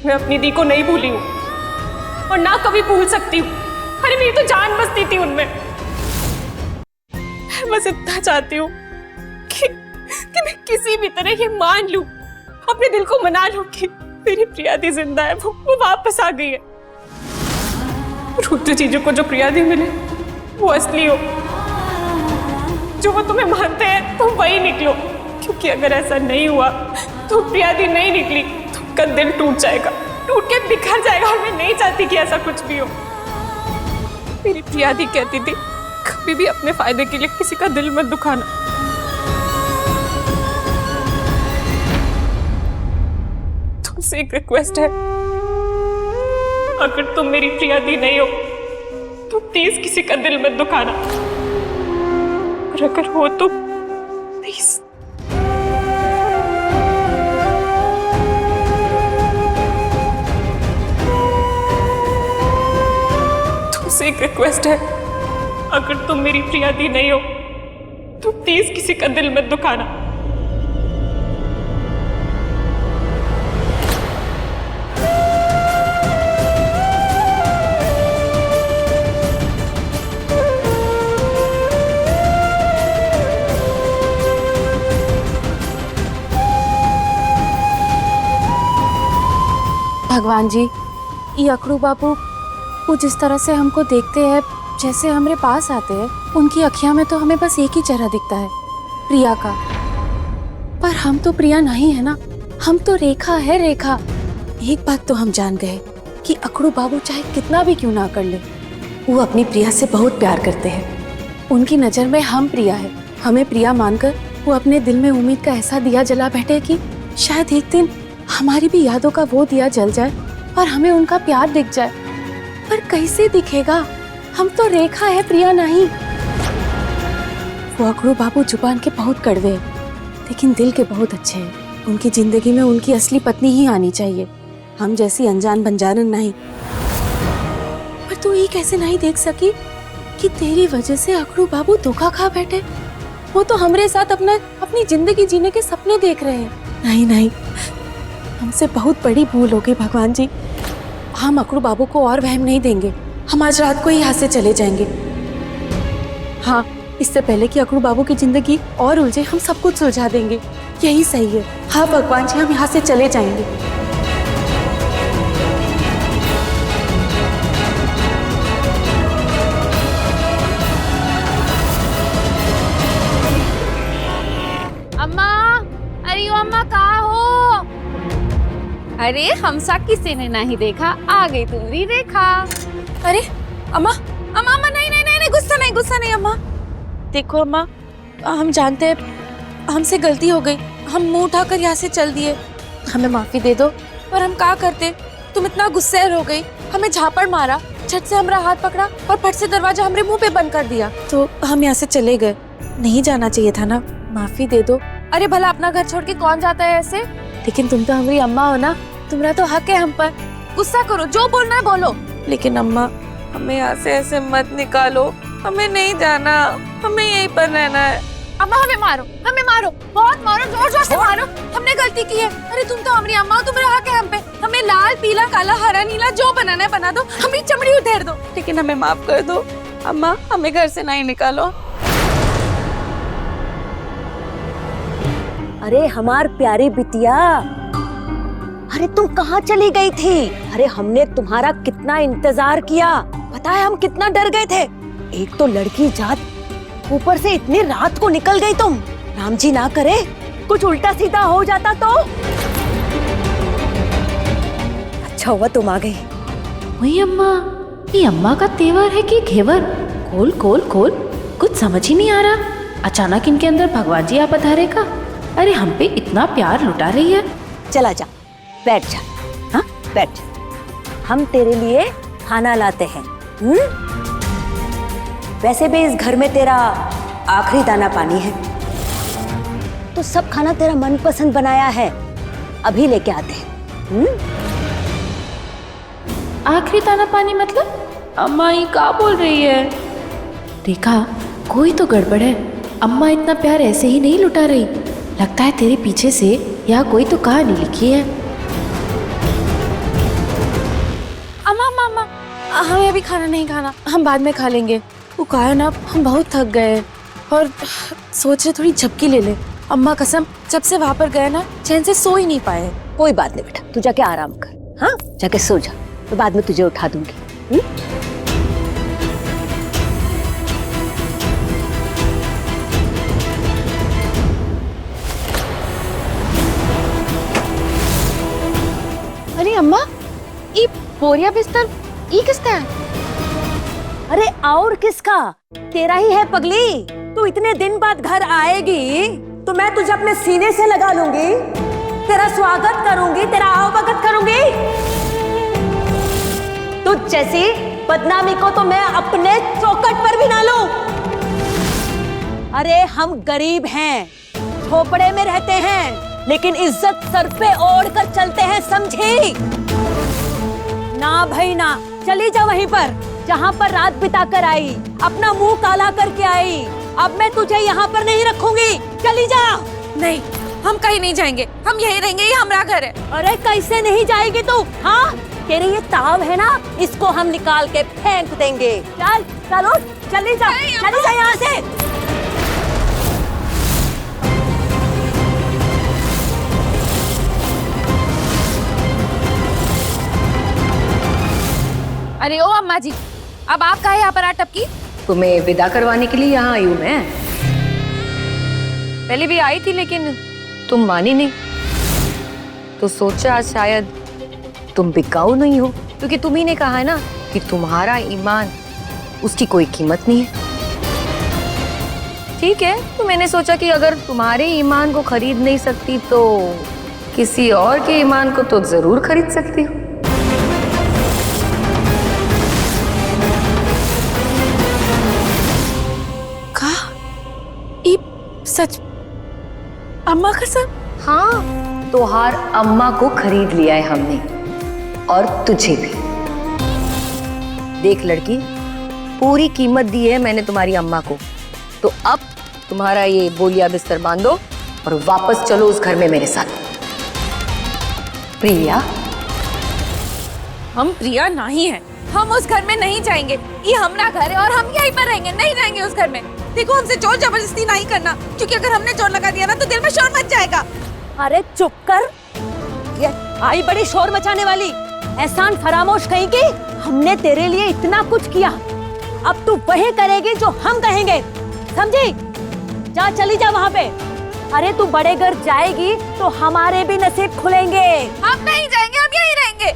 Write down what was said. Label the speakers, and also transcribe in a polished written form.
Speaker 1: मैं अपनी दी को नहीं भूली हूँ और ना कभी भूल सकती हूँ। अरे मेरी तो जान बसती थी उनमें। बस इतना चाहती हूँ कि मैं किसी भी तरह ये मान लूं, अपने दिल को मना लूं कि मेरी प्रियादी जिंदा है, वो वापस आ गई है। रुद्र जीजू को जो प्रियादी मिले वो असली हो, जो वो तुम्हें मानते हैं तुम वही निकलो, क्योंकि अगर ऐसा नहीं हुआ तो प्रियादी नहीं निकली तो उनका दिल टूट जाएगा, टूट के बिखर जाएगा। और मैं नहीं चाहती कि ऐसा कुछ भी हो। मेरी प्रियादी कहती थी कभी भी अपने फायदे के लिए किसी का दिल मत दुखाना। तुमसे एक रिक्वेस्ट है, अगर तुम मेरी प्रियादी नहीं हो तो प्लीज किसी का दिल मत दुखाना, और अगर हो तो प्लीज। तुमसे एक रिक्वेस्ट है, अगर तुम मेरी प्रियादी नहीं हो तो प्लीज किसी का दिल मत दुखाना।
Speaker 2: भगवान जी, ये अकड़ू बाबू वो जिस तरह से हमको देखते हैं, जैसे हमारे पास आते हैं, उनकी अखियां में तो हमें बस एक ही चेहरा दिखता है, प्रिया का। पर हम तो प्रिया नहीं है ना, हम तो रेखा है, रेखा। एक बात तो हम जान गए कि अकड़ू बाबू चाहे कितना भी क्यों ना कर ले, वो अपनी प्रिया से बहुत प्यार करते हैं। उनकी नज़र में हम प्रिया है, हमें प्रिया मानकर वो अपने दिल में उम्मीद का ऐसा दिया जला बैठे कि शायद एक दिन हमारी भी यादों का वो दिया जल जाए और हमें उनका प्यार दिख जाए। पर कैसे दिखेगा, हम तो रेखा है, प्रिया नहीं। वो अकड़ू बाबू जुबान के बहुत कड़वे हैं, लेकिन दिल के बहुत अच्छे हैं। उनकी जिंदगी में उनकी असली पत्नी ही आनी चाहिए, हम जैसी अनजान बंजारन नहीं। पर तू ये कैसे नहीं देख सकी कि तेरी वजह से अकड़ू बाबू धोखा खा बैठे? वो तो हमारे साथ अपनी जिंदगी जीने के सपने देख रहे हैं। नहीं नहीं, हमसे बहुत बड़ी भूल होगी भगवान जी। हम अकड़ू बाबू को और वहम नहीं देंगे, हम आज रात को ही यहाँ से चले जाएंगे। हाँ, इससे पहले कि अकड़ू बाबू की जिंदगी और उलझे, हम सब कुछ सुलझा देंगे, यही सही है। हाँ भगवान जी, हम यहाँ से चले जाएंगे।
Speaker 3: अम्मा, अरे ओ अम्मा कहाँ हो? अरे हमसा किसी ने नहीं देखा, आ गई तुम्हारी रेखा।
Speaker 2: अरे अम्मा, अम्मा अम्मा नहीं नहीं नहीं, गुस्सा नहीं, गुस्सा नहीं अम्मा। देखो अम्मा, हम जानते हैं हमसे गलती हो गई, हम मुंह उठाकर यहाँ से चल दिए, हमें माफी दे दो। पर हम क्या करते, तुम इतना गुस्से हो गई, हमें झापड़ मारा, झट से हमारा हाथ पकड़ा और फट से दरवाजा हमारे मुंह पे बंद कर दिया, तो हम यहाँ से चले गए। नहीं जाना चाहिए था ना, माफी दे दो। अरे भला अपना घर छोड़ के कौन जाता है ऐसे? लेकिन तुम तो हमारी अम्मा हो ना, तुम्हारा तो हक है हम पर। गुस्सा करो, जो बोलना है बोलो। लेकिन अम्मा, हमें यहाँ से ऐसे मत निकालो, हमें नहीं जाना, हमें यहीं पर रहना है। अम्मा हमें मारो, हमें मारो, बहुत मारो, जोर जोर से मारो, हमने गलती की है। अरे तुम तो हमारी अम्मा हो, तुम्हारा हक है हम पे। हमें लाल पीला काला हरा नीला जो बनाना है बना दो, हमें चमड़ी उधेड़ दो, लेकिन हमें माफ कर दो। अम्मा हमें घर से नहीं निकालो।
Speaker 4: अरे हमार प्यारी बिटिया, अरे तुम कहाँ चली गई थी? अरे हमने तुम्हारा कितना इंतजार किया, पता है हम कितना डर गए थे। एक तो लड़की जात, ऊपर से इतनी रात को निकल गई तुम। राम जी ना करे कुछ उल्टा सीधा हो जाता तो। अच्छा हुआ तुम आ गई।
Speaker 5: वही अम्मा, ये अम्मा का तेवर है कि घेवर? खोल खोल खोल, कुछ समझ ही नहीं आ रहा। अचानक इनके अंदर भगवान जी आ पधारे का। अरे हम पे इतना प्यार लुटा रही है।
Speaker 4: चला जा, बैठ जा। हाँ बैठ जा, हम तेरे लिए खाना लाते हैं। वैसे भी इस घर में तेरा आखिरी दाना पानी है, तो सब खाना तेरा मनपसंद बनाया है, अभी लेके आते हैं।
Speaker 5: आखिरी दाना पानी मतलब? अम्मा ये क्या बोल रही है? रेखा, कोई तो गड़बड़ है। अम्मा इतना प्यार ऐसे ही नहीं लुटा रही, लगता है तेरे पीछे से यहाँ कोई तो कहानी लिखी है।
Speaker 2: हमें अभी खाना नहीं खाना, हम बाद में खा लेंगे। वो कहा है ना, हम बहुत थक गए हैं और सोच रहे थोड़ी झपकी ले ले। अम्मा कसम, जब से वहां पर गए ना, चैन से सो ही नहीं पाए।
Speaker 4: कोई बात नहीं बेटा, तू जाके आराम कर। हाँ, जाके सो जा, तो बाद में तुझे उठा दूंगी।
Speaker 2: अरे अम्मा, ये बोरिया बिस्तर ये किसका है?
Speaker 4: अरे और किसका, तेरा ही है पगली। तू इतने दिन बाद घर आएगी तो मैं तुझे अपने सीने से लगा लूंगी, तेरा स्वागत करूंगी, तेरा आवभगत करूंगी। तुझ जैसी बदनामी को तो मैं अपने चौखट पर भी ना लूं। अरे हम गरीब हैं, झोपड़े में रहते हैं, लेकिन इज्जत सर पे ओढ़ कर चलते हैं, समझी? ना भाई ना, चली जा वहीं पर जहाँ पर रात बिता कर आई, अपना मुंह काला करके आई। अब मैं तुझे यहाँ पर नहीं रखूंगी, चली जा।
Speaker 2: नहीं, हम कहीं नहीं जाएंगे, हम यहीं रहेंगे, ये हमारा घर है।
Speaker 4: अरे कैसे नहीं जाएगी तू? हाँ, तेरे ये ताव है ना, इसको हम निकाल के फेंक देंगे। चल चलो, चली जा, चली जा यहाँ से।
Speaker 3: अरे ओ अम्मा जी, अब आप काहे यहाँ पर आ टपकी?
Speaker 6: तुम्हें विदा करवाने के लिए यहाँ आई हूँ मैं।
Speaker 3: पहले भी आई थी लेकिन
Speaker 6: तुम मानी नहीं, तो सोचा शायद तुम बिकाऊ नहीं हो, क्योंकि तुम ही ने कहा है ना कि तुम्हारा ईमान उसकी कोई कीमत नहीं है। ठीक है, तो मैंने सोचा कि अगर तुम्हारे ईमान को खरीद नहीं सकती तो किसी और के ईमान को तो जरूर खरीद सकती हो।
Speaker 2: सच? अम्मा कसम?
Speaker 6: हाँ, तोहार अम्मा को खरीद लिया है हमने, और तुझे भी। देख लड़की, पूरी कीमत दी है मैंने तुम्हारी अम्मा को, तो अब तुम्हारा ये बोलिया बिस्तर बांधो और वापस चलो उस घर में मेरे साथ। प्रिया,
Speaker 3: हम प्रिया नहीं है, हम उस घर में नहीं जाएंगे। ये हमारा घर है और हम यहीं पर रहेंगे, नहीं जाएंगे उस घर में। देखो, हमसे जोर जबरदस्ती नहीं करना, क्योंकि अगर हमने जोर लगा दिया ना तो दिल में शोर मच जाएगा।
Speaker 4: अरे चुप कर, ये आई बड़ी शोर मचाने वाली। एहसान फरामोश कहेगी, हमने तेरे लिए इतना कुछ किया, अब तू वही करेगी जो हम कहेंगे, समझी? जा, चली जा वहाँ पे। अरे तू बड़े घर जाएगी तो हमारे भी नसीब खुलेंगे।
Speaker 3: हम नहीं जाएंगे, हम यहीं रहेंगे।